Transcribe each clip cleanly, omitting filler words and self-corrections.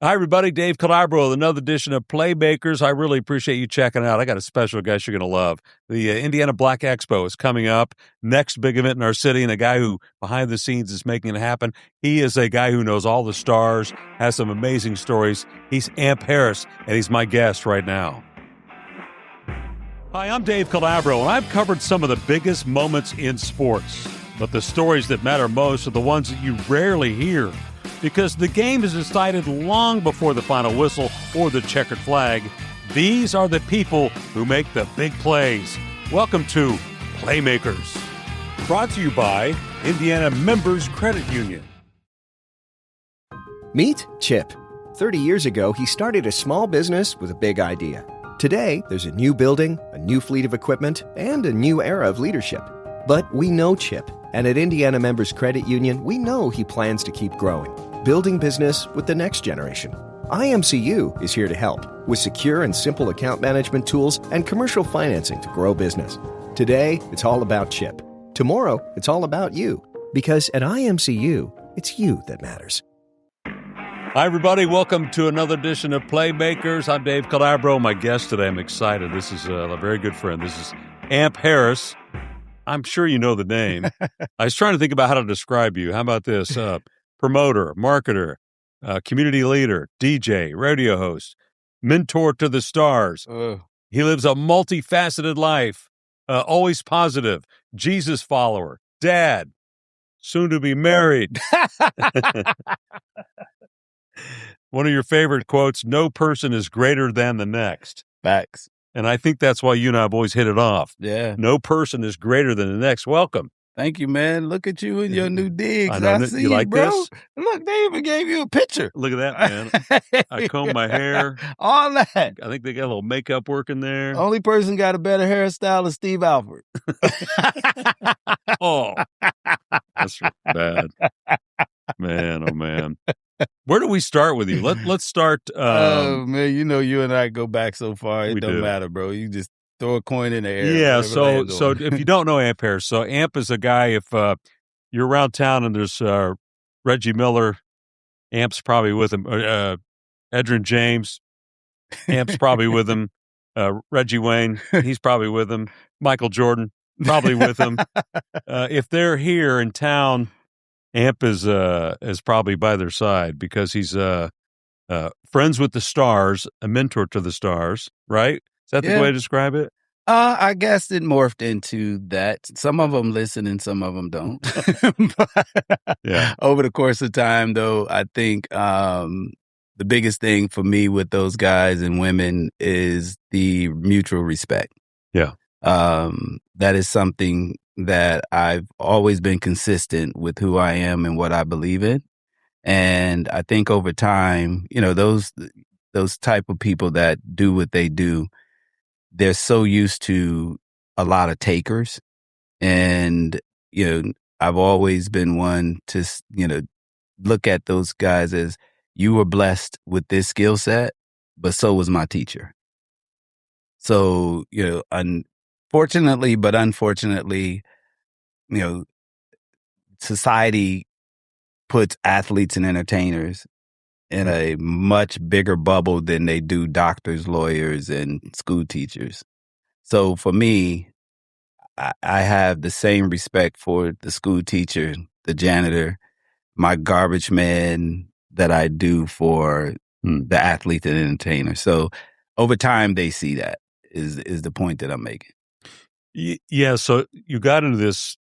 Hi, everybody. Dave Calabro with another edition of Playmakers. I really appreciate you checking it out. I got a special guest you're going to love. The Indiana Black Expo is coming up. Next big event in our city, and a guy who behind the scenes is making it happen. He is a guy who knows all the stars, has some amazing stories. He's Amp Harris, and he's my guest right now. Hi, I'm Dave Calabro, and I've covered some of the biggest moments in sports. But the stories that matter most are the ones that you rarely hear, because the game is decided long before the final whistle or the checkered flag. These are the people who make the big plays. Welcome to Playmakers. Brought to you by Indiana Members Credit Union. Meet Chip. 30 years ago, he started a small business with a big idea. Today, there's a new building, a new fleet of equipment, and a new era of leadership. But we know Chip, and at Indiana Members Credit Union, we know he plans to keep growing, building business with the next generation. IMCU is here to help with secure and simple account management tools and commercial financing to grow business. Today, it's all about Chip. Tomorrow, it's all about you. Because at IMCU, it's you that matters. Hi, everybody. Welcome to another edition of Playmakers. I'm Dave Calabro. My guest today, I'm excited. This is a very good friend. This is Amp Harris. I'm sure you know the name. I was trying to think about how to describe you. How about this? Promoter, marketer, community leader, DJ, radio host, mentor to the stars. He lives a multifaceted life, always positive, Jesus follower, dad, soon to be married. One of your favorite quotes, no person is greater than the next. Facts. And I think that's why you and I have always hit it off. Yeah. No person is greater than the next. Welcome. Thank you, man. Look at you and your new digs. I know. See you like bro. this? Look, they even gave you a picture. Look at that, man. I comb my hair. All that. I think they got a little makeup work in there. Only person got a better hairstyle is Steve Alford. Oh, that's bad. Man, oh, man. Where do we start with you? Let's start. Oh, man, you know you and I go back so far. It don't do. matter, bro. You just throw a coin in the air. Yeah, so if you don't know Amp Harris, so Amp is a guy, if you're around town and there's Reggie Miller, Amp's probably with him. Edrin James, Amp's probably with him. Reggie Wayne, he's probably with him. Michael Jordan, probably with him. If they're here in town, Amp is probably by their side because he's friends with the stars, a mentor to the stars, right? Is that the way to describe it? I guess it morphed into that. Some of them listen and some of them don't. But yeah. Over the course of time, though, I think the biggest thing for me with those guys and women is the mutual respect. Yeah. That is something that I've always been consistent with who I am and what I believe in. And I think over time, you know, those type of people that do what they do, they're so used to a lot of takers. And, you know, I've always been one to, you know, look at those guys as you were blessed with this skill set, but so was my teacher. So, you know, unfortunately, but unfortunately, you know, society puts athletes and entertainers in a much bigger bubble than they do doctors, lawyers, and school teachers. So for me, I have the same respect for the school teacher, the janitor, my garbage man that I do for the athlete and entertainer. So over time, they see that is the point that I'm making. Yeah. So you got into this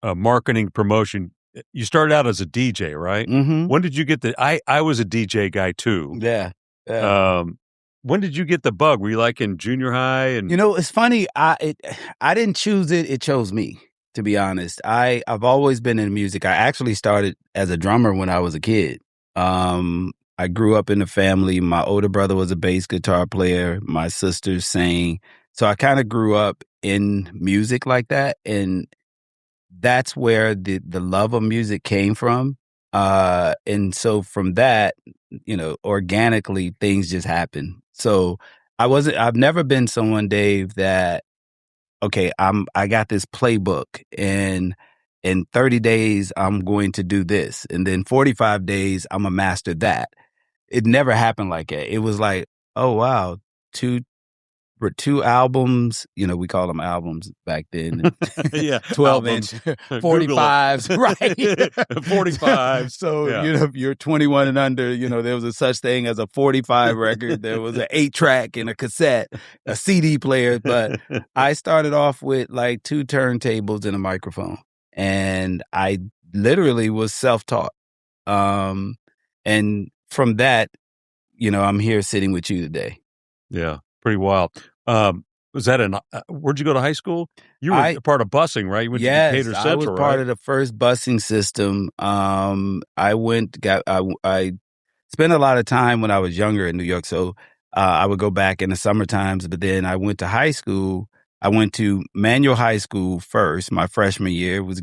marketing promotion. You started out as a DJ, right? Mm-hmm. When did you get I was a DJ guy too. Yeah. When did you get the bug? Were you like in junior high? And you know, it's funny. I didn't choose it. It chose me, to be honest. I've always been in music. I actually started as a drummer when I was a kid. I grew up in a family. My older brother was a bass guitar player. My sisters sang. So I kind of grew up in music like that. And that's where the love of music came from. And so from that, you know, organically things just happen. So I've never been someone, Dave, that, okay, I got this playbook and in 30 days, I'm going to do this. And then 45 days, I'm a master that. it never happened like that. It was like, oh wow, two albums, we call them albums back then. Yeah, 12-inch, 45s, right? 45s. So, if you're 21 and under, there was a such thing as a 45 record. There was an 8-track and a cassette, a CD player. But I started off with like 2 turntables and a microphone. And I literally was self-taught. And from that, I'm here sitting with you today. Yeah, pretty wild. Was that where'd you go to high school? You were part of busing, right? You went to Decatur Central, I was part of the first busing system. I spent a lot of time when I was younger in New York, so I would go back in the summer times, but then I went to high school. I went to Manual High School first. My freshman year was,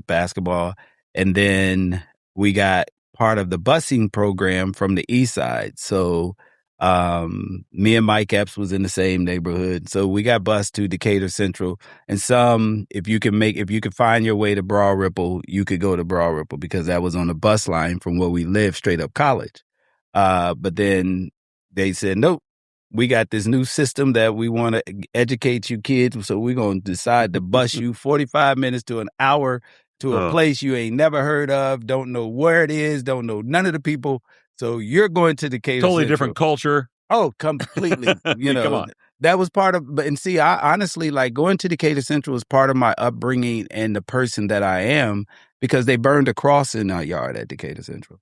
basketball. And then we got part of the busing program from the East Side. So me and Mike Epps was in the same neighborhood. So we got bused to Decatur Central. And if you could find your way to Broad Ripple, you could go to Broad Ripple because that was on the bus line from where we lived straight up college. But then they said, nope, we got this new system that we want to educate you kids. So we're going to decide to bus you 45 minutes to an hour to a place you ain't never heard of, don't know where it is, don't know none of the people. So you're going to Decatur Totally Central. Different culture. Oh, completely. Come on. That was part of, and see, I honestly, like going to Decatur Central was part of my upbringing and the person that I am because they burned a cross in our yard at Decatur Central.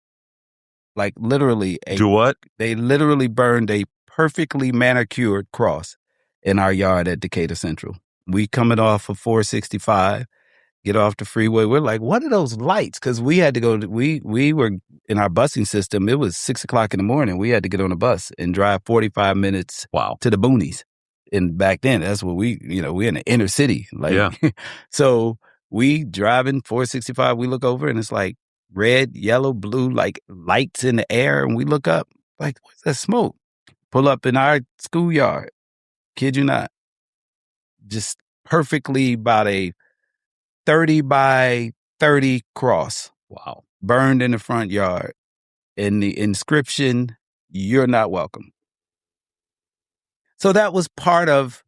Like literally. Do what? They literally burned a perfectly manicured cross in our yard at Decatur Central. We coming off of 465, get off the freeway. We're like, what are those lights? Because we had to go, we were in our busing system. It was 6 o'clock in the morning. We had to get on a bus and drive 45 minutes to the boonies. And back then, that's what we in the inner city. Like, yeah. So we driving 465, we look over and it's like red, yellow, blue, like lights in the air. And we look up like, what's that smoke? Pull up in our schoolyard. Kid you not. Just perfectly about a 30 by 30 cross. Wow. Burned in the front yard. And the inscription, "You're not welcome." So that was part of,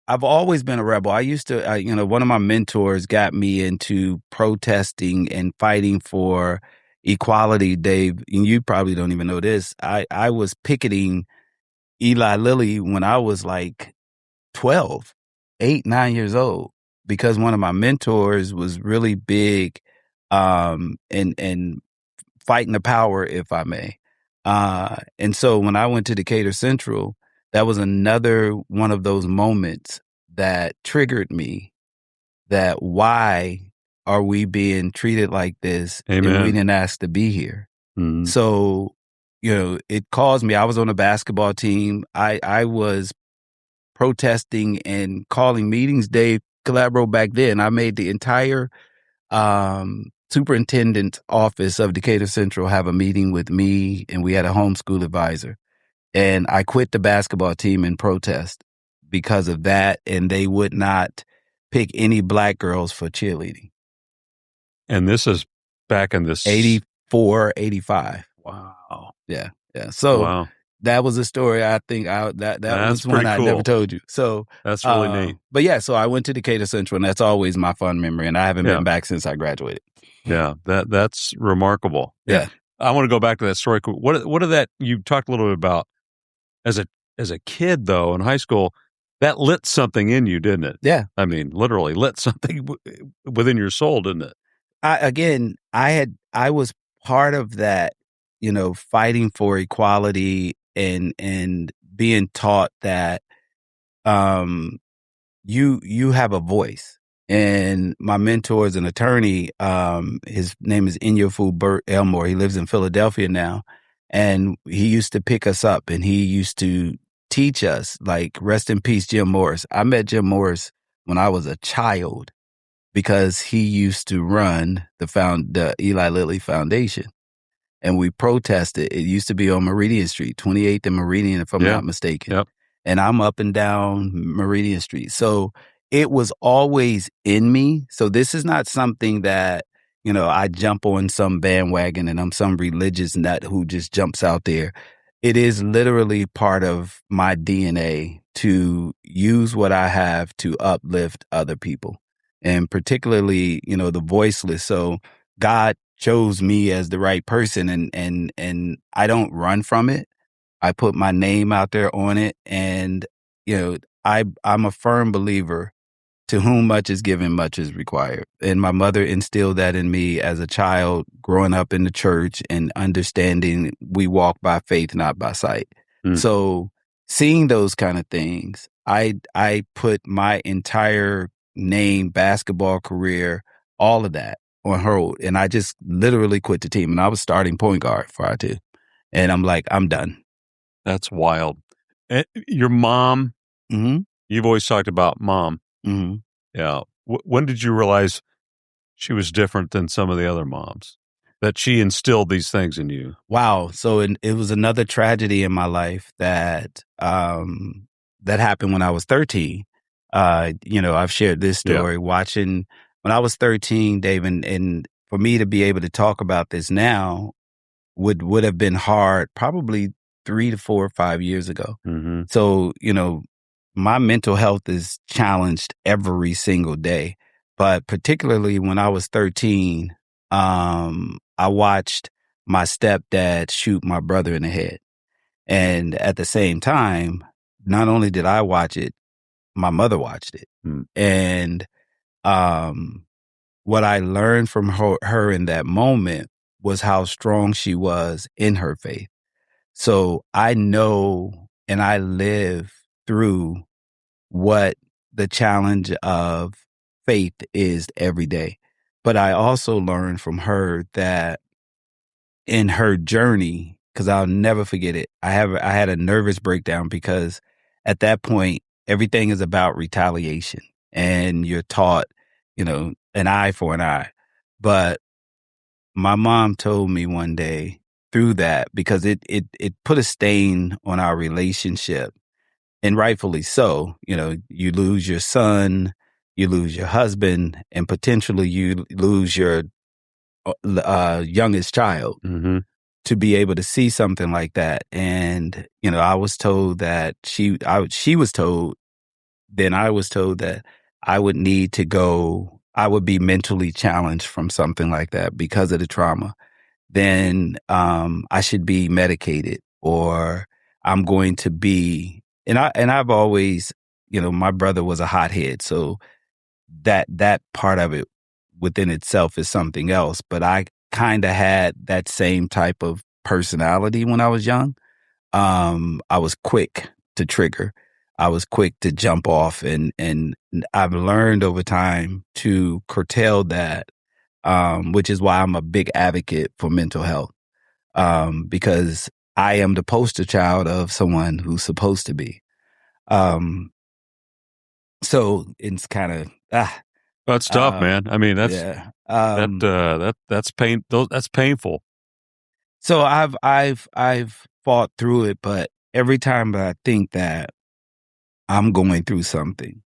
I've always been a rebel. I used to, one of my mentors got me into protesting and fighting for equality, Dave. And you probably don't even know this. I was picketing Eli Lilly when I was like 12, 8, 9 years old, because one of my mentors was really big in fighting the power, if I may. And so when I went to Decatur Central, that was another one of those moments that triggered me that why are we being treated like this? Amen. And we didn't ask to be here. Mm-hmm. So, it caused me. I was on a basketball team. I was protesting and calling meetings. Dave Calabro back then, I made the entire superintendent's office of Decatur Central have a meeting with me, and we had a homeschool advisor. And I quit the basketball team in protest because of that, and they would not pick any black girls for cheerleading. And this is back in this 84, 85. Wow. Yeah. So that was a story. I think that was one I never told you. So that's really neat. But yeah, so I went to Decatur Central, and that's always my fun memory. And I haven't been back since I graduated. Yeah, that's remarkable. Yeah. I want to go back to that story. What did that, you talked a little bit about as a kid though, in high school, that lit something in you, didn't it? Yeah. I mean, literally lit something within your soul, didn't it? I was part of that, fighting for equality and being taught that you have a voice. And my mentor is an attorney. His name is Inyofu Burt Elmore. He lives in Philadelphia now. And he used to pick us up and he used to teach us, like, rest in peace, Jim Morris. I met Jim Morris when I was a child because he used to run the Eli Lilly Foundation. And we protested. It used to be on Meridian Street, 28th and Meridian, if I'm not mistaken. Yep. And I'm up and down Meridian Street. So it was always in me. So this is not something that, I jump on some bandwagon and I'm some religious nut who just jumps out there. It is literally part of my DNA to use what I have to uplift other people, and particularly, the voiceless. So God chose me as the right person, and I don't run from it. I put my name out there on it, and I'm a firm believer, to whom much is given, much is required. And my mother instilled that in me as a child, growing up in the church and understanding we walk by faith, not by sight. So seeing those kind of things, I put my entire name, basketball career, all of that on hold. And I just literally quit the team. And I was starting point guard for our two. And I'm like, I'm done. That's wild. Your mom, you've always talked about mom. Mm-hmm. Yeah. When did you realize she was different than some of the other moms? That she instilled these things in you? Wow. So it was another tragedy in my life that happened when I was 13. I've shared this story watching when I was 13, Dave, and for me to be able to talk about this now would have been hard probably 3 to 4 or 5 years ago. Mm-hmm. So, my mental health is challenged every single day. But particularly when I was 13, I watched my stepdad shoot my brother in the head. And at the same time, not only did I watch it, my mother watched it. And what I learned from her in that moment was how strong she was in her faith. So I know and I live through what the challenge of faith is every day. But I also learned from her that in her journey, because I'll never forget it, I had a nervous breakdown because at that point, everything is about retaliation. And you're taught, an eye for an eye. But my mom told me one day through that, because it put a stain on our relationship. And rightfully so. You lose your son, you lose your husband, and potentially you lose your youngest child to be able to see something like that. And, I was told that she was told, then I was told that I would need to go, I would be mentally challenged from something like that because of the trauma. Then I should be medicated, or I'm going to be, and I've always, my brother was a hothead, so that part of it within itself is something else. But I kind of had that same type of personality when I was young. I was quick to trigger. I was quick to jump off, and I've learned over time to curtail that, which is why I'm a big advocate for mental health, because I am the poster child of someone who's supposed to be. So it's kind of that's tough, man. I mean, that's that's pain. That's painful. So I've fought through it, but every time I think that I'm going through something,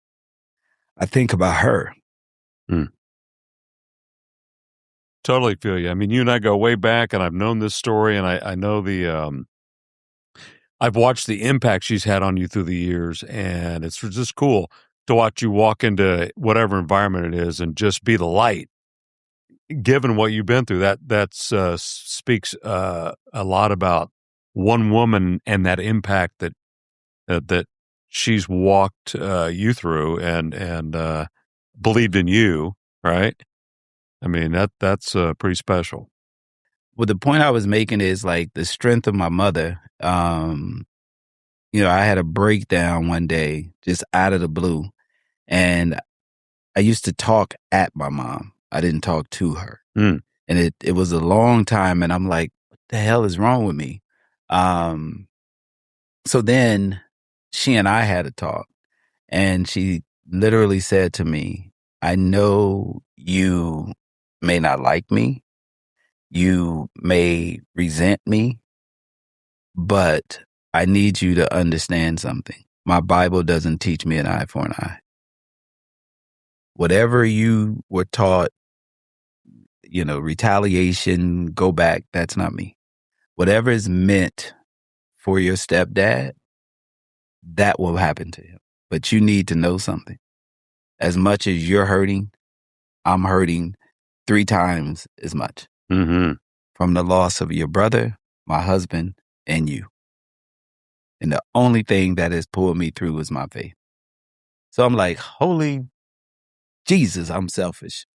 I think about her. Totally feel you. I mean, you and I go way back, and I've known this story, and I know I've watched the impact she's had on you through the years, and it's just cool to watch you walk into whatever environment it is and just be the light. Given what you've been through, that speaks a lot about one woman and that impact that she's walked you through and believed in you, right? I mean, that's pretty special. Well, the point I was making is like the strength of my mother. I had a breakdown one day just out of the blue, and I used to talk at my mom. I didn't talk to her. And it was a long time, and I'm like, what the hell is wrong with me? So then she and I had a talk, and she literally said to me, I know you may not like me. You may resent me, but I need you to understand something. My Bible doesn't teach me an eye for an eye. Whatever you were taught, retaliation, go back. That's not me. Whatever is meant for your stepdad, that will happen to him. But you need to know something. As much as you're hurting, I'm hurting 3 times as much from the loss of your brother, my husband, and you. And the only thing that has pulled me through is my faith. So I'm like, holy Jesus, I'm selfish.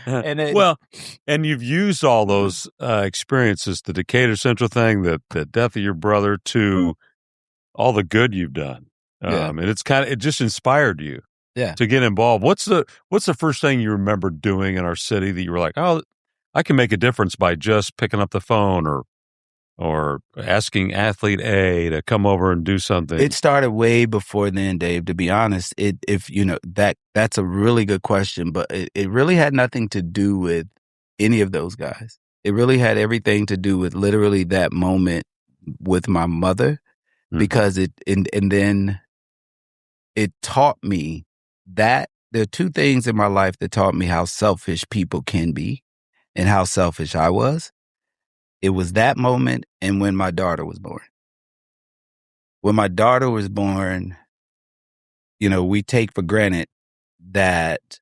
And you've used all those experiences, the Decatur Central thing, the death of your brother, to all the good you've done. And it just inspired you to get involved. What's the first thing you remember doing in our city that you were like, oh, I can make a difference by just picking up the phone or asking athlete A to come over and do something? It started way before then, Dave, to be honest. That's a really good question, but it really had nothing to do with any of those guys. It really had everything to do with literally that moment with my mother, because then it taught me that there are 2 things in my life that taught me how selfish people can be and how selfish I was. It was that moment and when my daughter was born. When my daughter was born, we take for granted that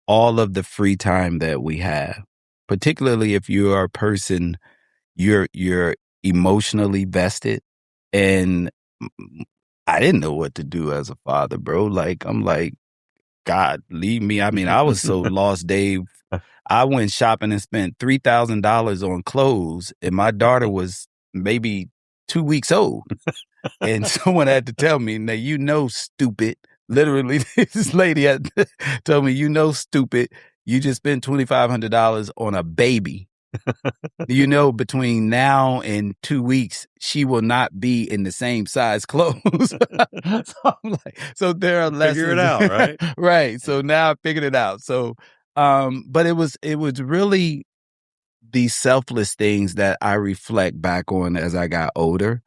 all of the free time that we have, particularly if you are a person, you're emotionally vested. And I didn't know what to do as a father, bro. Like, I'm like, God, leave me. I mean, I was so lost, Dave. I went shopping and spent $3,000 on clothes, and my daughter was maybe 2 weeks old. And someone had to tell me, now, stupid. Literally, this lady had told me, stupid. You just spent $2,500 on a baby. Between now and 2 weeks, she will not be in the same size clothes. So there are lessons. Figure it out, right? Right. So now I figured it out. So, but it was really these selfless things that I reflect back on as I got older.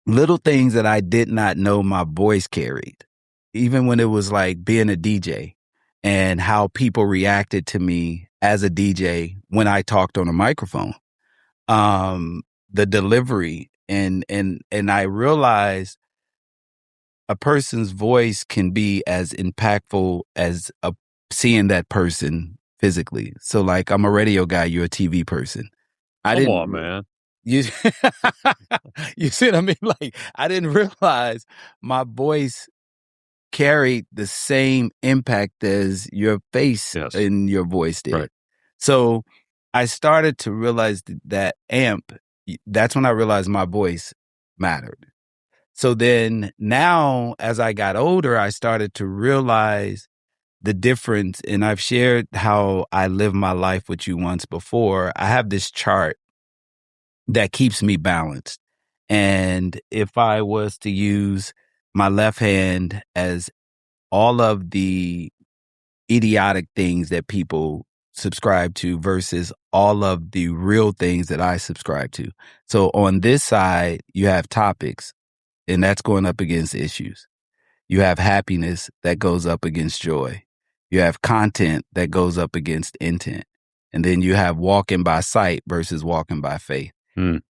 Little things that I did not know my voice carried, even when it was like being a DJ and how people reacted to me as a DJ when I talked on a microphone, the delivery, and I realized a person's voice can be as impactful as seeing that person physically. So like, I'm a radio guy, you're a TV person. Come on, man. You see what I mean? Like, I didn't realize my voice carried the same impact as your face and your voice did. Right. So I started to realize that that's when I realized my voice mattered. So then now, as I got older, I started to realize the difference. And I've shared how I live my life with you once before. I have this chart that keeps me balanced. And if I was to use my left hand as all of the idiotic things that people subscribe to versus all of the real things that I subscribe to. So on this side, you have topics, and that's going up against issues. You have happiness that goes up against joy. You have content that goes up against intent. And then you have walking by sight versus walking by faith.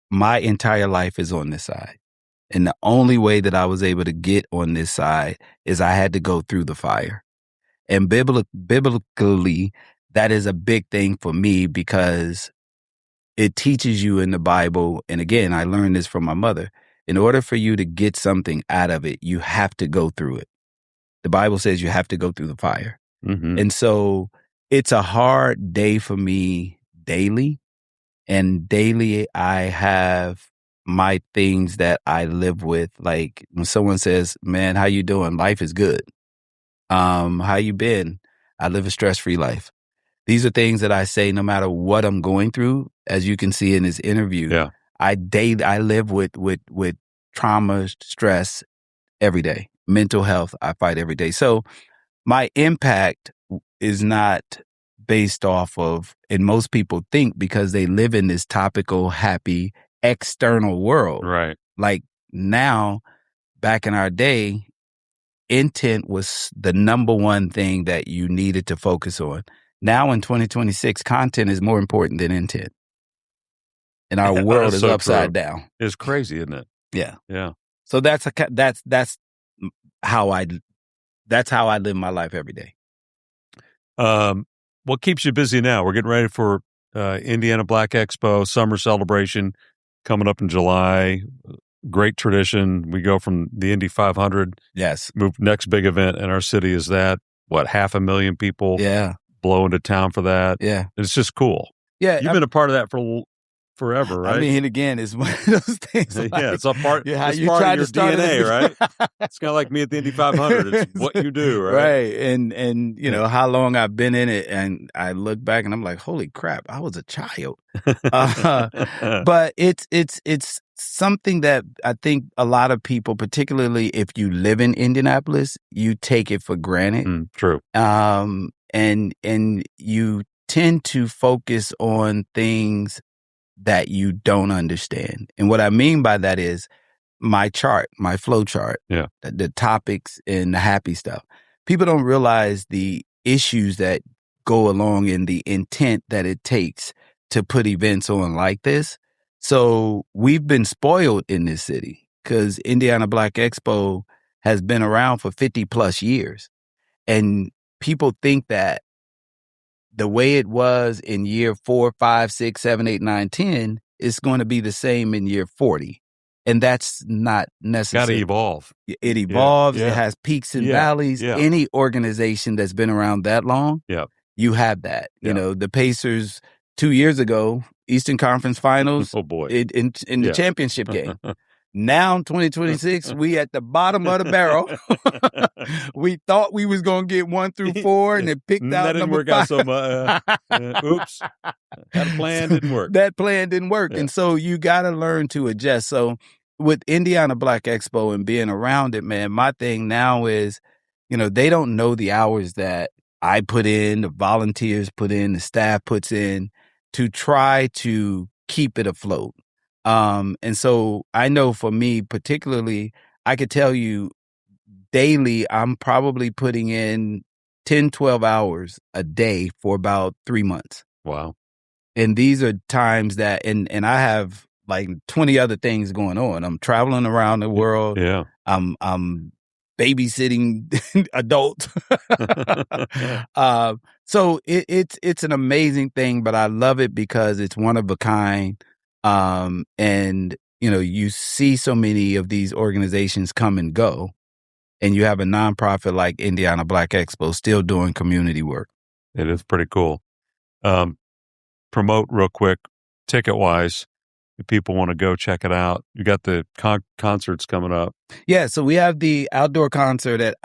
My entire life is on this side. And the only way that I was able to get on this side is I had to go through the fire. And biblically, that is a big thing for me because it teaches you in the Bible. And again, I learned this from my mother. In order for you to get something out of it, you have to go through it. The Bible says you have to go through the fire. And so it's a hard day for me daily. And daily, I have my things that I live with. Like when someone says, man, how you doing? Life is good. How you been? I live a stress-free life. These are things that I say no matter what I'm going through. As you can see in this interview, I live with trauma, stress every day. Mental health, I fight every day. So my impact is not based off of, and most people think because they live in this topical, happy, external world. Right. Like now, back in our day, intent was the number one thing that you needed to focus on. Now in 2026, content is more important than intent. And our world is so upside true. down. It's crazy, isn't it? Yeah. Yeah. So that's how I live my life every day. What keeps you busy now? We're getting ready for Indiana Black Expo summer celebration coming up in July. Great tradition. We go from the Indy 500. Yes. Move next big event in our city is that, 500,000 people blow into town for that. Yeah. It's just cool. Yeah. You've been a part of that for forever, right? I mean, again, it's one of those things. Like, it's a part. Yeah, it's you part tried of your to start DNA, right? It's kind of like me at the Indy 500. It's what you do, right? Right. And you know how long I've been in it, and I look back and I'm like, holy crap, I was a child. But it's something that I think a lot of people, particularly if you live in Indianapolis, you take it for granted. True. And you tend to focus on things that you don't understand. And what I mean by that is my flow chart, the topics and the happy stuff. People don't realize the issues that go along in the intent that it takes to put events on like this. So we've been spoiled in this city because Indiana Black Expo has been around for 50 plus years. And people think that the way it was in year 4, 5, 6, 7, 8, 9, 10 is going to be the same in year 40. And that's not necessary. Got to evolve. It evolves. It has peaks and valleys. Yeah. Any organization that's been around that long, you have that. You know, the Pacers 2 years ago, Eastern Conference Finals in the championship game. Now in 2026, we at the bottom of the barrel. We thought we was going to get 1 through 4 and it picked out number 5. That didn't work out so much. Oops. That plan didn't work. That plan didn't work. Yeah. And so you got to learn to adjust. So with Indiana Black Expo and being around it, man, my thing now is, you know, they don't know the hours that I put in, the volunteers put in, the staff puts in to try to keep it afloat. And so I know for me particularly, I could tell you daily, I'm probably putting in 10, 12 hours a day for about 3 months. Wow. And these are times that, and I have like 20 other things going on. I'm traveling around the world. Yeah. I'm babysitting adults. So it's an amazing thing, but I love it because it's one of a kind. And you know, you see so many of these organizations come and go, and you have a nonprofit like Indiana Black Expo still doing community work. It is pretty cool. Promote real quick, ticket-wise, if people want to go check it out. You got the concerts coming up. Yeah, so we have the outdoor concert at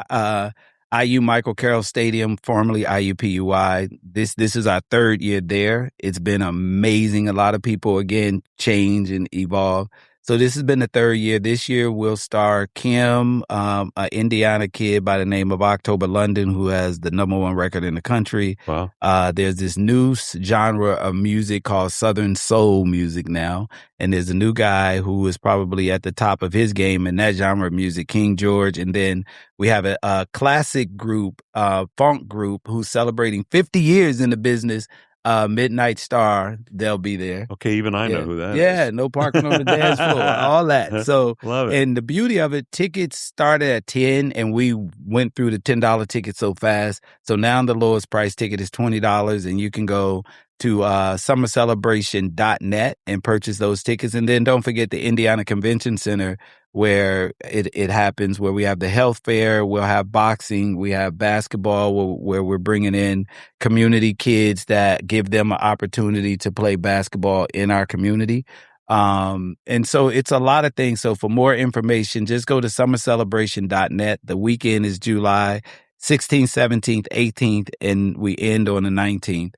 IU Michael Carroll Stadium, formerly IUPUI. This is our 3rd year there. It's been amazing. A lot of people, again, change and evolve. So this has been the 3rd year. This year we'll star Kim, an Indiana kid by the name of October London, who has the #1 record in the country. Wow. There's this new genre of music called Southern Soul music now. And there's a new guy who is probably at the top of his game in that genre of music, King George. And then we have a classic group, funk group, who's celebrating 50 years in the business. Midnight Star, they'll be there. Okay, even I know who that is. Yeah, no parking on the dance floor, all that. So, love it. And the beauty of it, tickets started at $10, and we went through the $10 ticket so fast. So now the lowest price ticket is $20, and you can go to summercelebration.net and purchase those tickets. And then don't forget the Indiana Convention Center, where it happens, where we have the health fair, we'll have boxing, we have basketball, where we're bringing in community kids that give them an opportunity to play basketball in our community. And so it's a lot of things. So for more information, just go to summercelebration.net. The weekend is July 16th, 17th, 18th, and we end on the 19th.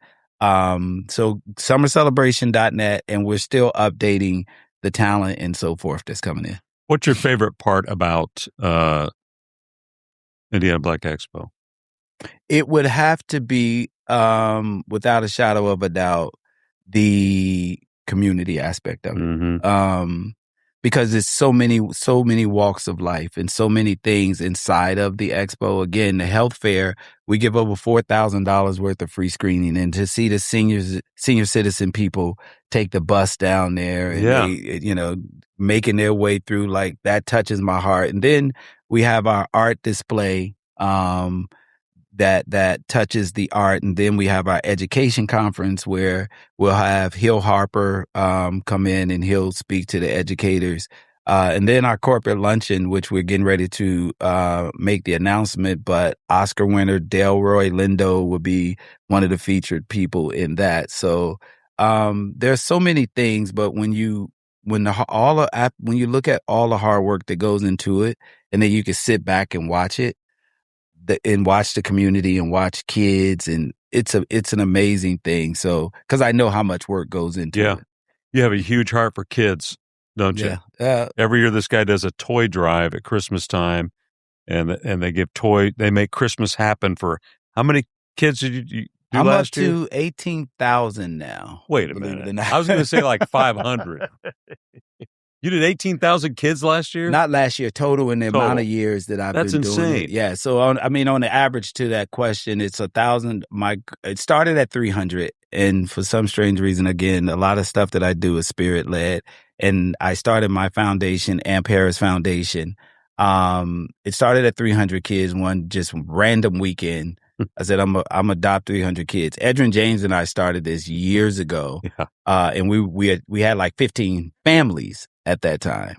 So summercelebration.net, and we're still updating the talent and so forth that's coming in. What's your favorite part about Indiana Black Expo? It would have to be, without a shadow of a doubt, the community aspect of it. Mm-hmm. because it's so many walks of life and so many things inside of the expo. Again, the health fair, we give over $4,000 worth of free screening, and to see the senior citizen people take the bus down there and they, making their way through, like, that touches my heart. And then we have our art display, that touches the art. And then we have our education conference where we'll have Hill Harper come in and he'll speak to the educators. And then our corporate luncheon, which we're getting ready to make the announcement, but Oscar winner Delroy Lindo will be one of the featured people in that. So there's so many things, but when you look at all the hard work that goes into it, and then you can sit back and watch it, and watch the community and watch kids, and it's an amazing thing. So, because I know how much work goes into it. You have a huge heart for kids, don't you? Yeah. Every year this guy does a toy drive at Christmas time, and they make Christmas happen for how many kids did you do I'm last year? I'm up to 18,000 now. Wait a minute. I was going to say like 500. You did 18,000 kids last year? Not last year, total in the amount of years that I've been doing insane. it. Yeah. So, on the average to that question, it's 1,000. It started at 300. And for some strange reason, again, a lot of stuff that I do is spirit-led. And I started my foundation, Amp Harris Foundation. It started at 300 kids, one just random weekend. I said, I'm adopt 300 kids. Edrin James and I started this years ago. Yeah. And we had like 15 families at that time.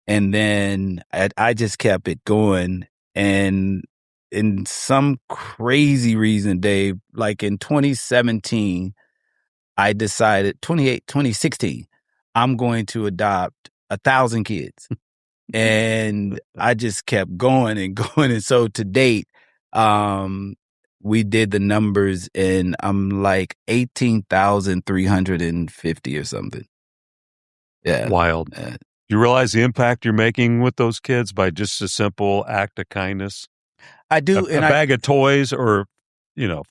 And then I just kept it going. And in some crazy reason, Dave, like in 2017, I decided 2016, I'm going to adopt 1,000 kids. And I just kept going and going. And so to date, we did the numbers, and I'm like 18,350 or something. Yeah. Wild. Do you realize the impact you're making with those kids by just a simple act of kindness? I do. A bag of toys or,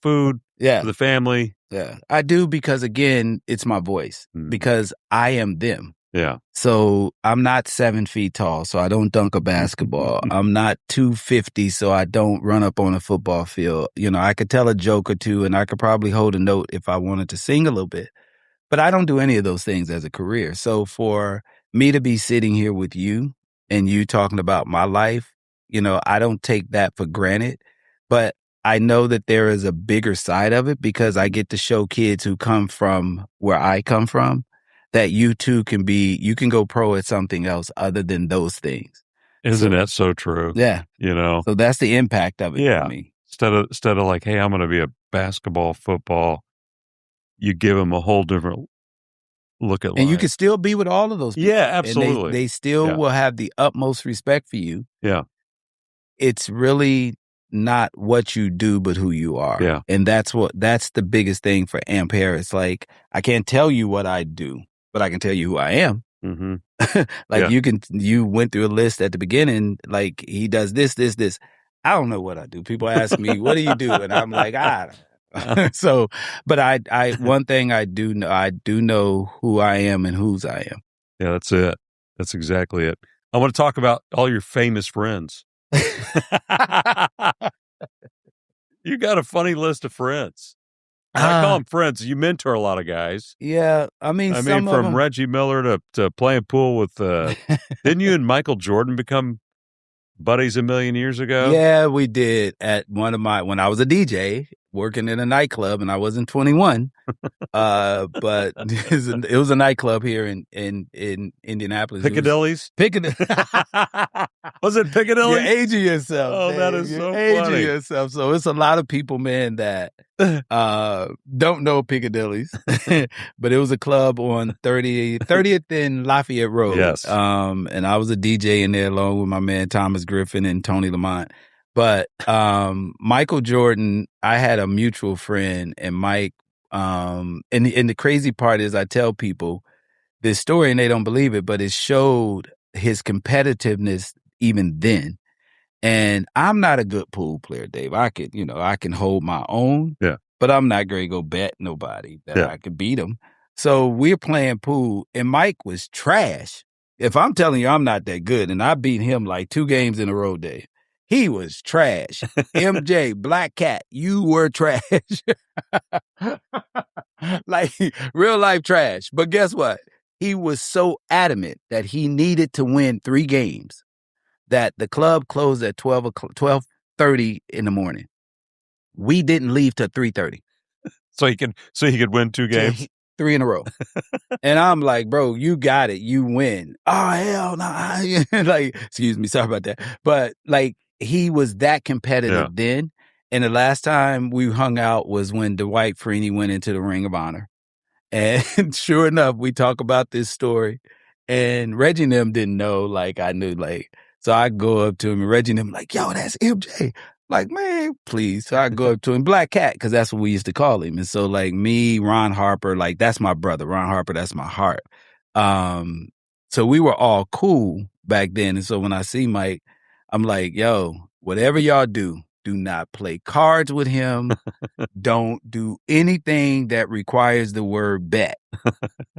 food for the family. Yeah. I do, because, again, it's my voice, because I am them. Yeah. So I'm not 7 feet tall, so I don't dunk a basketball. I'm not 250, so I don't run up on a football field. I could tell a joke or two, and I could probably hold a note if I wanted to sing a little bit. But I don't do any of those things as a career. So for me to be sitting here with you and you talking about my life, I don't take that for granted. But I know that there is a bigger side of it, because I get to show kids who come from where I come from that you too you can go pro at something else other than those things. Isn't that so true? Yeah. So that's the impact of it for me. Instead of like, hey, I'm going to be a basketball, football, you give them a whole different look at life. And you can still be with all of those people. Yeah, absolutely. And they still will have the utmost respect for you. Yeah. It's really not what you do, but who you are. Yeah. And that's the biggest thing for Amp Harris. Like, I can't tell you what I do, but I can tell you who I am. Mm-hmm. You went through a list at the beginning, like, he does this. I don't know what I do. People ask me, what do you do? And I'm like, I don't know. So, but I one thing I do know who I am and whose I am. Yeah, that's it. That's exactly it. I want to talk about all your famous friends. You got a funny list of friends. I call them friends. You mentor a lot of guys. Yeah, I mean, from Reggie Miller to playing pool with. Didn't you and Michael Jordan become buddies a million years ago? Yeah, we did at when I was a DJ working in a nightclub, and I wasn't 21. But it was a nightclub here in Indianapolis. Piccadilly's? Piccadilly. Was it Piccadilly? You're aging yourself. Oh, Dave. that is so You're funny. aging yourself. So it's a lot of people, man, that don't know Piccadilly's. But it was a club on 30th and Lafayette Road. Yes. And I was a DJ in there along with my man Thomas Griffin and Tony Lamont. But Michael Jordan, I had a mutual friend, and Mike, and the crazy part is, I tell people this story and they don't believe it, but it showed his competitiveness even then. And I'm not a good pool player, Dave. I can hold my own, but I'm not going to go bet nobody that I could beat him. So we're playing pool, and Mike was trash. If I'm telling you I'm not that good, and I beat him like 2 games in a row, Dave, he was trash. MJ, Black Cat, you were trash. Like, real life trash. But guess what? He was so adamant that he needed to win 3 games that the club closed at 12:30 in the morning. We didn't leave till 3:30. So he could win 2 games? 3 in a row. And I'm like, bro, you got it. You win. Oh, hell no. Like, excuse me. Sorry about that. But like, he was that competitive then. And the last time we hung out was when Dwight Freeney went into the Ring of Honor. And sure enough, we talk about this story. And Reggie and them didn't know, like, I knew, like, so I go up to him and Reggie and them like, yo, that's MJ. Like, man, please. So I go up to him, Black Cat, because that's what we used to call him. And so, like, me, Ron Harper, like, that's my brother. Ron Harper, that's my heart. So we were all cool back then. And so when I see Mike, I'm like, yo, whatever y'all do not play cards with him. Don't do anything that requires the word bet.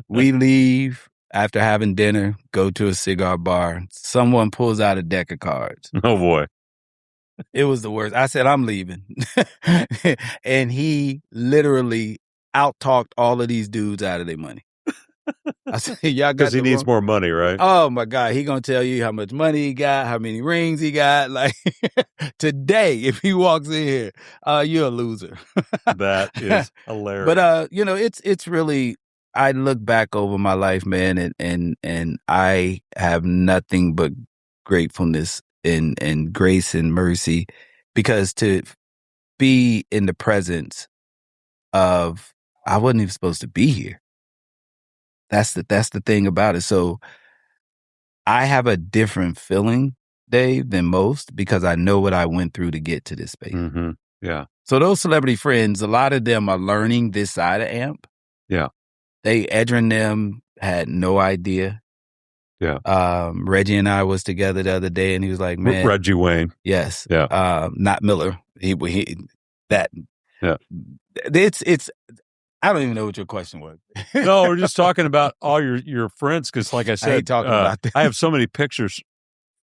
We leave after having dinner, go to a cigar bar. Someone pulls out a deck of cards. Oh, boy. It was the worst. I said, I'm leaving. And he literally out-talked all of these dudes out of their money. I said, y'all got because he needs more money, right? Oh, my God. He going to tell you how much money he got, how many rings he got. Like, today, if he walks in here, you're a loser. That is hilarious. But, you know, it's really, I look back over my life, man, and I have nothing but gratefulness and grace and mercy, because to be in the presence of, I wasn't even supposed to be here. That's the thing about it. So I have a different feeling, Dave, than most, because I know what I went through to get to this space. Mm-hmm. Yeah. So those celebrity friends, a lot of them are learning this side of AMP. Yeah. Edrin them had no idea. Yeah. Reggie and I was together the other day, and he was like, man. Reggie Wayne. Yes. Yeah. Not Miller. He that. Yeah. It's I don't even know what your question was. No, we're just talking about all your friends, because like I said, I ain't talking about that. I have so many pictures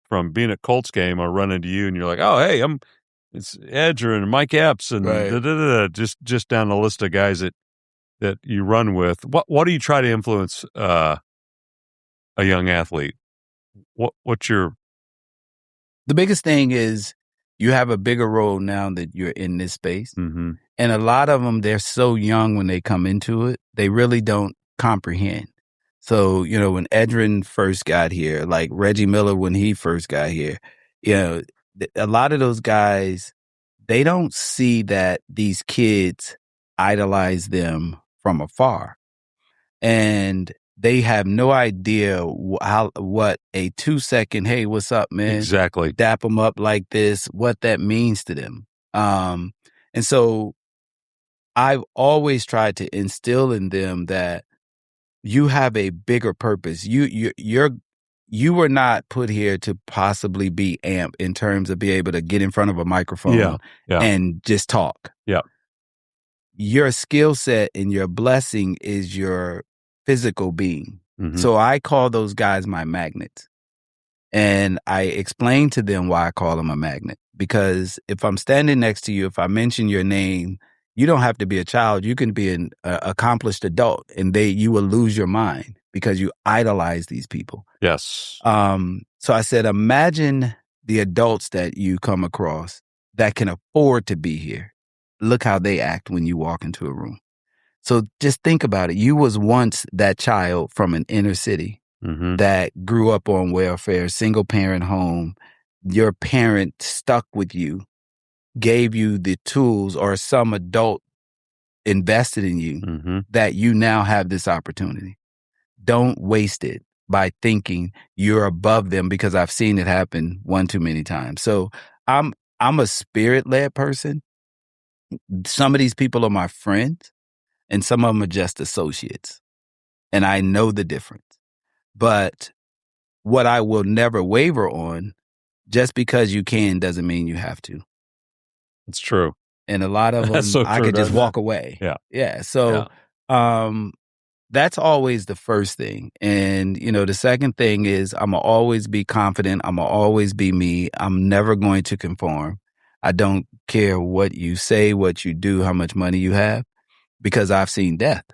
from being at Colts game. I run into you and you're like, oh, hey, it's Edger and Mike Epps and right. just down the list of guys that you run with. What do you try to influence a young athlete? What's your... The biggest thing is you have a bigger role now that you're in this space. Mm-hmm. And a lot of them, they're so young when they come into it, they really don't comprehend. So, you know, when Edrin first got here, like Reggie Miller, when he first got here, you know, a lot of those guys, they don't see that these kids idolize them from afar. And they have no idea what a 2-second, hey, what's up, man? Exactly. Dap them up like this, what that means to them. And so I've always tried to instill in them that you have a bigger purpose. You were not put here to possibly be AMP in terms of be able to get in front of a microphone and just talk. Yeah. Your skill set and your blessing is your physical being. Mm-hmm. So I call those guys my magnets. And I explain to them why I call them a magnet. Because if I'm standing next to you, if I mention your name, you don't have to be a child. You can be an accomplished adult, and you will lose your mind because you idolize these people. Yes. So I said, imagine the adults that you come across that can afford to be here. Look how they act when you walk into a room. So just think about it. You was once that child from an inner city that grew up on welfare, single parent home. Your parent stuck with you, gave you the tools, or some adult invested in you that you now have this opportunity. Don't waste it by thinking you're above them, because I've seen it happen one too many times. So I'm a spirit-led person. Some of these people are my friends, and some of them are just associates. And I know the difference. But what I will never waver on, just because you can doesn't mean you have to. It's true. And a lot of them, so I could just walk away. Yeah. Yeah. So, that's always the first thing. And, the second thing is I'm going to always be confident. I'm going to always be me. I'm never going to conform. I don't care what you say, what you do, how much money you have, because I've seen death.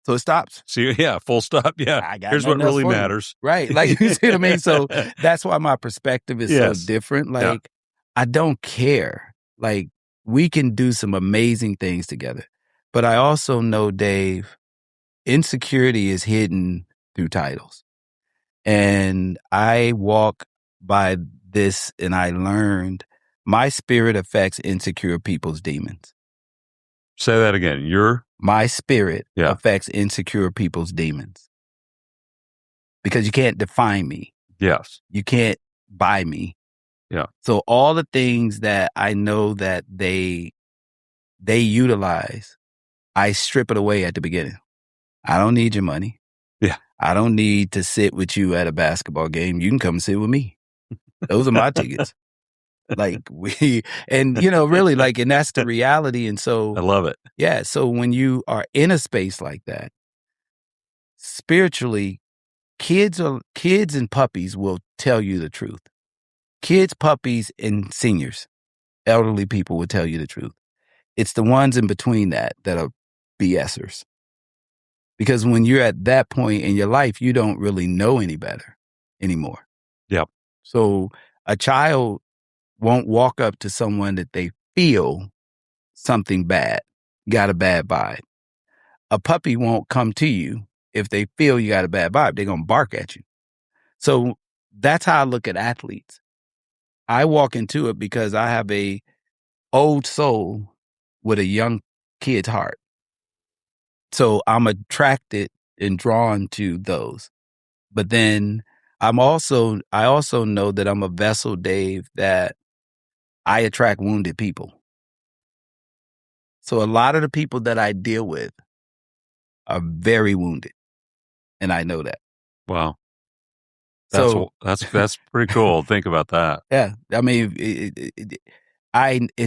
So it stops. See, yeah, full stop. Yeah. Here's what really matters. Right. Like, you see what I mean? So that's why my perspective is so different. Like, I don't care. Like, we can do some amazing things together. But I also know, Dave, insecurity is hidden through titles. And I walk by this and I learned my spirit affects insecure people's demons. Say that again. My spirit affects insecure people's demons. Because you can't define me. Yes. You can't buy me. Yeah. So all the things that I know that they utilize, I strip it away at the beginning. I don't need your money. Yeah. I don't need to sit with you at a basketball game. You can come sit with me. Those are my tickets. Like really, and that's the reality. And so I love it. Yeah. So when you are in a space like that, spiritually, kids and puppies will tell you the truth. Kids, puppies, and seniors, elderly people will tell you the truth. It's the ones in between that are BSers. Because when you're at that point in your life, you don't really know any better anymore. Yep. So a child won't walk up to someone that they feel something bad, got a bad vibe. A puppy won't come to you if they feel you got a bad vibe. They're going to bark at you. So that's how I look at athletes. I walk into it because I have a old soul with a young kid's heart. So I'm attracted and drawn to those. But then I also know that I'm a vessel, Dave, that I attract wounded people. So a lot of the people that I deal with are very wounded. And I know that. Wow. So that's pretty cool. Think about that. Yeah. I mean,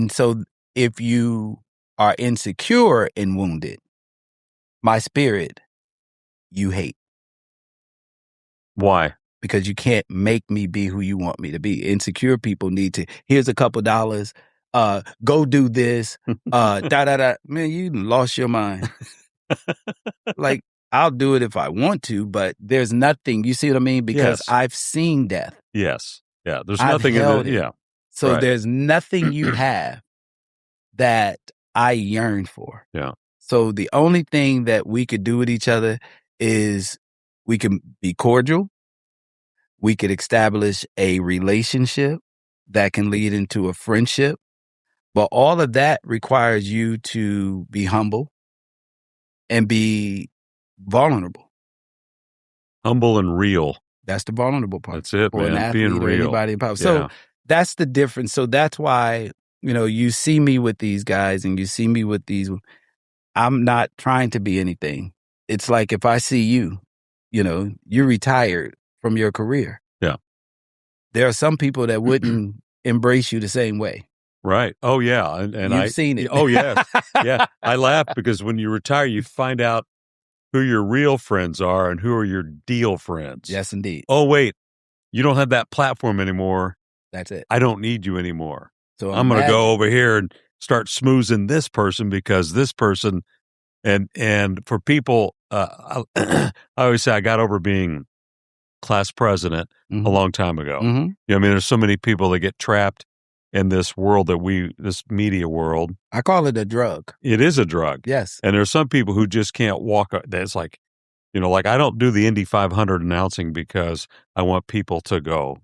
so if you are insecure and wounded, my spirit, you hate. Why? Because you can't make me be who you want me to be. Insecure people need to, here's a couple dollars, go do this, da. Man, you lost your mind. Like, I'll do it if I want to, but there's nothing, you see what I mean? Because I've seen death. Yes. Yeah. There's nothing in it. Yeah. So there's nothing you have that I yearn for. Yeah. So the only thing that we could do with each other is we can be cordial. We could establish a relationship that can lead into a friendship. But all of that requires you to be humble and be vulnerable. Humble and real. That's the vulnerable part. That's it, for man. an athlete Being or real. anybody in power. So that's the difference. So that's why, you see me with these guys and you see me with these. I'm not trying to be anything. It's like if I see you, you're retired from your career. Yeah. There are some people that wouldn't embrace you the same way. Right. Oh, yeah. And You've seen it. Oh, yes. Yeah. I laugh because when you retire, you find out who your real friends are and who are your deal friends. Yes, indeed. Oh, wait. You don't have that platform anymore. That's it. I don't need you anymore. So I'm going to go over here and start smoozing this person because this person and for people, I always say I got over being class president a long time ago. Mm-hmm. There's so many people that get trapped in this world this media world. I call it a drug. It is a drug. Yes. And there's some people who just can't walk. That's like, like I don't do the Indy 500 announcing because I want people to go,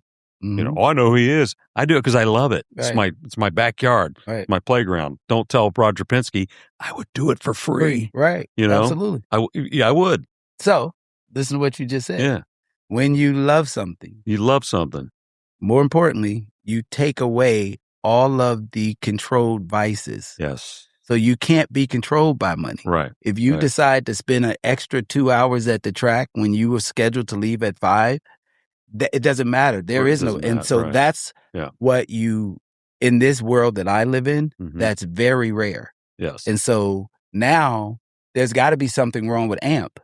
I know who he is. I do it because I love it. Right. It's my backyard, right. my playground. Don't tell Roger Penske, I would do it for free. Right. Absolutely. I would. So listen to what you just said. Yeah. When you love something. You love something. More importantly, you take away all of the controlled vices. Yes. So you can't be controlled by money. Right. If you decide to spend an extra 2 hours at the track when you were scheduled to leave at 5, it doesn't matter. There is no, and so that's what in this world that I live in, that's very rare. Yes. And so now there's got to be something wrong with AMP.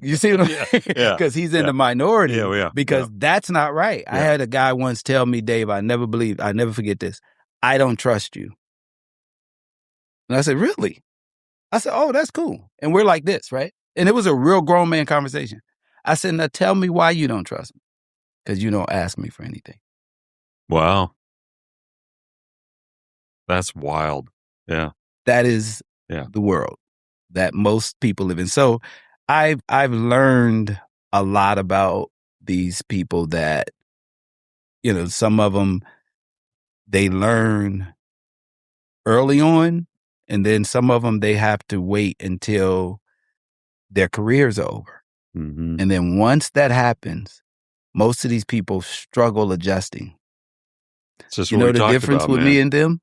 You see what I'm saying? Because he's in the minority. Because that's not right. I had a guy once tell me, Dave, I never forget this. I don't trust you. And I said, really? I said, oh, that's cool. And we're like this, right? And it was a real grown man conversation. I said, now tell me why you don't trust me. Because you don't ask me for anything. Wow. That's wild. Yeah. That is the world that most people live in. So I've learned a lot about these people that, you know, some of them, they learn early on, and then some of them, they have to wait until their careers are over. Mm-hmm. And then once that happens, most of these people struggle adjusting. Just you know the difference with me and them?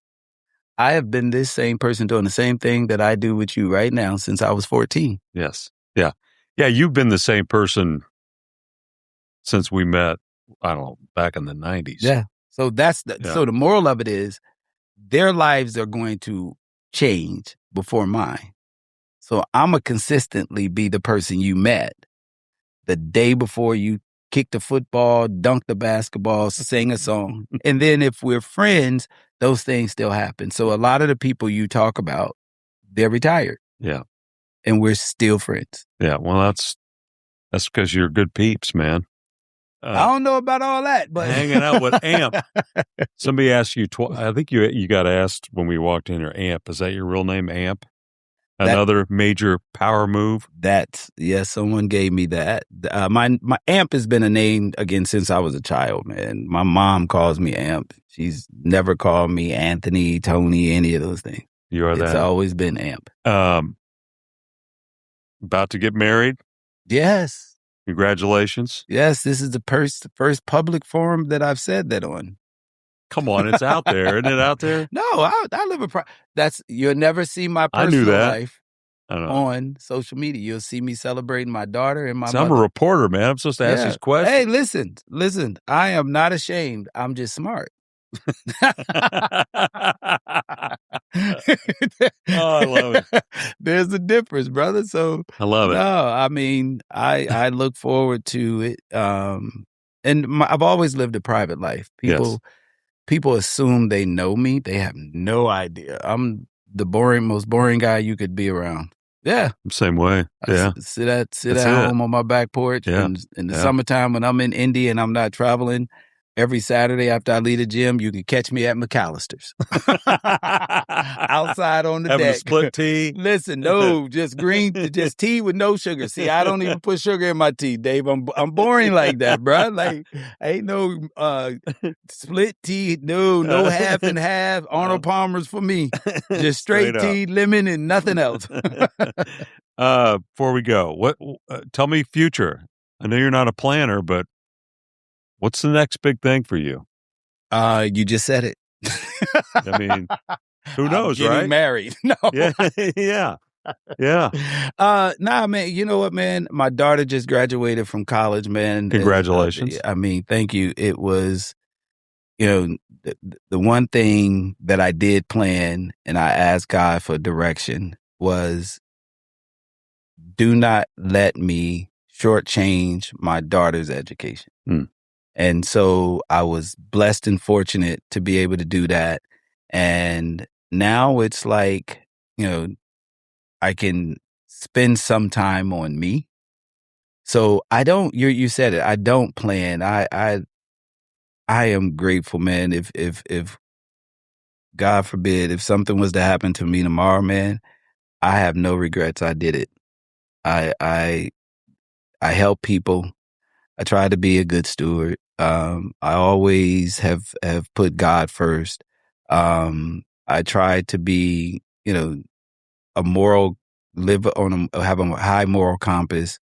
I have been this same person doing the same thing that I do with you right now since I was 14. Yes. Yeah. Yeah, you've been the same person since we met, I don't know, back in the 90s. Yeah. So so the moral of it is their lives are going to change before mine. So I'm going to consistently be the person you met the day before you kick the football, dunk the basketball, sing a song. And then if we're friends, those things still happen. So a lot of the people you talk about, they're retired. Yeah. And we're still friends. Yeah. Well, that's because you're good peeps, man. I don't know about all that, but hanging out with AMP. Somebody asked you, I think you got asked when we walked in here, AMP. Is that your real name, AMP? Another major power move? Someone gave me that. My AMP has been a name again since I was a child, man. My mom calls me AMP. She's never called me Anthony, Tony, any of those things. It's always been AMP. About to get married? Yes. Congratulations. Yes, this is the first public forum that I've said that on. Come on, it's out there. Isn't it out there? No, I live you'll never see my personal life on social media. You'll see me celebrating my daughter and my mother. I'm a reporter, man. I'm supposed to ask these questions. Hey, listen. I am not ashamed. I'm just smart. Oh, I love it. There's a difference, brother. So I love it. No, I mean, I look forward to it. And I've always lived a private life. People assume they know me. They have no idea. I'm the most boring guy you could be around. Yeah. Same way. Yeah. Sit at home on my back porch. Yeah. And in the summertime when I'm in Indy and I'm not traveling, every Saturday after I leave the gym, you can catch me at McAllister's. Outside on the Having deck. a split tea. Listen, no, just tea with no sugar. See, I don't even put sugar in my tea, Dave. I'm boring like that, bro. Like, ain't no split tea, no half and half. Arnold Palmer's for me. Just straight tea, lemon, and nothing else. Before we go, tell me future. I know you're not a planner, but what's the next big thing for you? You just said it. I mean, who knows, I'm getting right? Married. No. Yeah. Nah, man. You know what, man? My daughter just graduated from college, man. Congratulations. I mean, thank you. It was, the one thing that I did plan, and I asked God for direction, was do not let me shortchange my daughter's education. And so I was blessed and fortunate to be able to do that. And now it's like, I can spend some time on me. So I don't, you said it, I don't plan. I am grateful, man. If God forbid, if something was to happen to me tomorrow, man, I have no regrets. I did it. I help people. I try to be a good steward. I always have put God first. I try to be, have a high moral compass.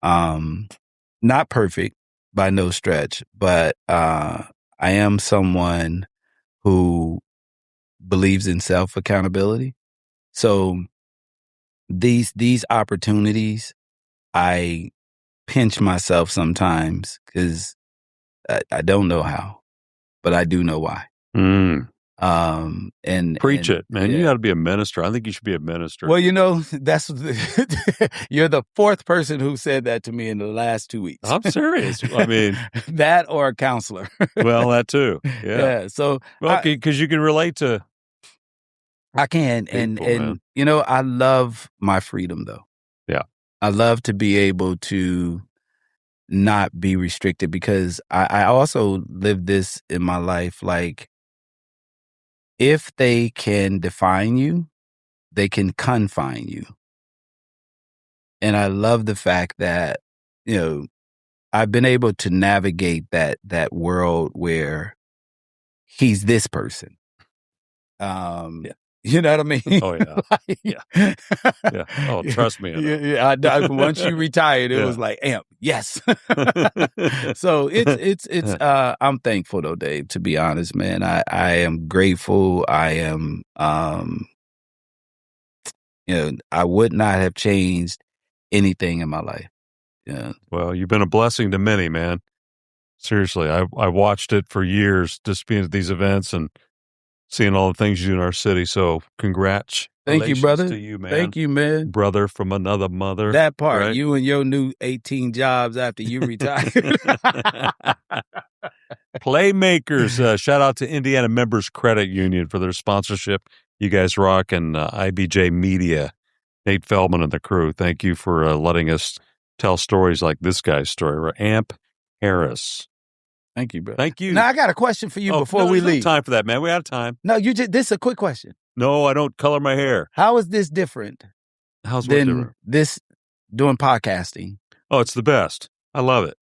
Not perfect by no stretch, but I am someone who believes in self accountability. So these opportunities, I pinch myself sometimes because I don't know how, but I do know why. Preach it, man. Yeah. You got to be a minister. I think you should be a minister. Well, that's you're the fourth person who said that to me in the last 2 weeks. I'm serious. I mean, that or a counselor. Well, that too. Yeah. So, because you can relate to. I can, people, and I love my freedom, though. Yeah. I love to be able to not be restricted, because I also live this in my life. Like, if they can define you, they can confine you. And I love the fact that, I've been able to navigate that world where he's this person. Yeah. You know what I mean? Oh, yeah. Yeah. Yeah. Oh, trust me. Yeah. Once you retired, it was like, amp, yes. So it's I'm thankful though, Dave, to be honest, man. I am grateful. I am, I would not have changed anything in my life. Yeah. Well, you've been a blessing to many, man. Seriously. I watched it for years, just being at these events and seeing all the things you do in our city. So congrats. Thank you, brother. To you, man. Thank you, man. Brother from another mother. That part, right? You and your new 18 jobs after you retired. Playmakers. Shout out to Indiana Members Credit Union for their sponsorship. You guys rock. And IBJ Media, Nate Feldman and the crew. Thank you for letting us tell stories like this guy's story. Amp Harris. Thank you, bro. Thank you. Now, I got a question for you before we leave. No time for that, man. We out of time. No, this is a quick question. No, I don't color my hair. How is this different? How's what different? This doing podcasting? Oh, it's the best. I love it.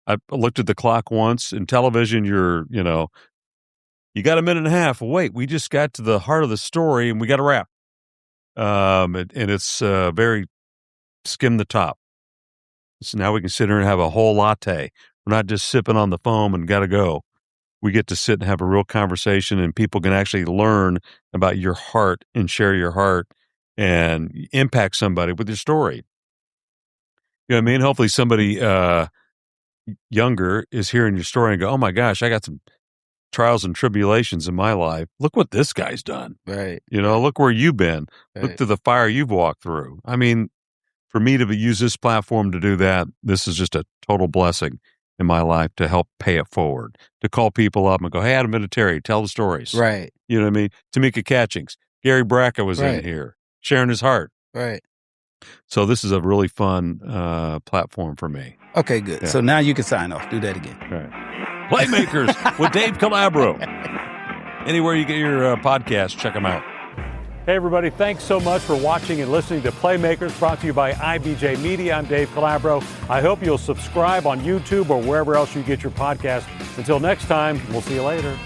I looked at the clock once. In television, you got a minute and a half. Wait, we just got to the heart of the story and we got to wrap. And it's very skim the top. So now we can sit here and have a whole latte. We're not just sipping on the foam and got to go. We get to sit and have a real conversation, and people can actually learn about your heart and share your heart and impact somebody with your story. You know what I mean? Hopefully somebody younger is hearing your story and go, oh my gosh, I got some trials and tribulations in my life. Look what this guy's done. Right. Look where you've been. Right. Look to the fire you've walked through. I mean, for me to use this platform to do that, this is just a total blessing in my life to help pay it forward, to call people up and go, hey, Adam Vinatieri, tell the stories. Right. You know what I mean? Tamika Catchings, Gary Bracca was in here, sharing his heart. Right. So this is a really fun platform for me. Okay, good. Yeah. So now you can sign off. Do that again. Right. Playmakers with Dave Calabro. Anywhere you get your podcast, check them out. Hey, everybody. Thanks so much for watching and listening to Playmakers, brought to you by IBJ Media. I'm Dave Calabro. I hope you'll subscribe on YouTube or wherever else you get your podcast. Until next time, we'll see you later.